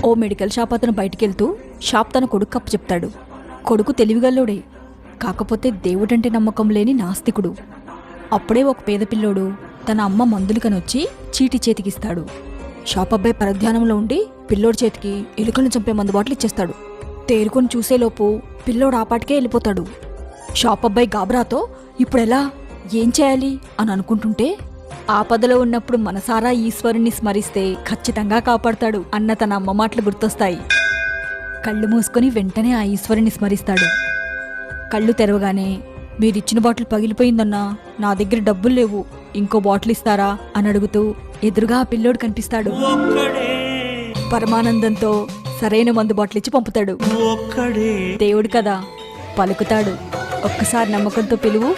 ఓ medical shop అతను బయటికెళ్తూ shop తన కొడుకు అప్పచెప్తాడు. కొడుకు తెలివిగల్లోడే, కాకపోతే దేవుడంటే నమ్మకం లేని నాస్తికుడు. అప్పుడే ఒక పేద పిల్లోడు తన అమ్మ మందులు కనొచ్చి చీటి చేతికిస్తాడు. షాప్ అబ్బాయి పరధ్యానంలో ఉండి పిల్లోడి చేతికి ఎలుకలను చంపే మందు బాటిల్ ఇచ్చేస్తాడు. తేరుకొని చూసేలోపు పిల్లోడు ఆపాటికే వెళ్ళిపోతాడు. షాప్ అబ్బాయి గాబరాతో ఇప్పుడెలా, ఏం చేయాలి అని అనుకుంటుంటే, ఆపదలో ఉన్నప్పుడు మనసారా ఈశ్వరుణ్ణి స్మరిస్తే ఖచ్చితంగా కాపాడతాడు అన్న తన అమ్మ మాటలు గుర్తొస్తాయి. కళ్ళు మూసుకొని వెంటనే ఆ ఈశ్వరుని స్మరిస్తాడు. కళ్ళు తెరవగానే, మీరిచ్చిన బాటిల్ పగిలిపోయిందన్నా, నా దగ్గర డబ్బులు లేవు, ఇంకో బాటిల్ ఇస్తారా అని అడుగుతూ ఎదురుగా ఆ పిల్లోడు కనిపిస్తాడు. పరమానందంతో సరైన మందు బాటిల్ ఇచ్చి పంపుతాడు. దేవుడు కదా, పలుకుతాడు, ఒక్కసారి నమ్మకంతో పిలువు.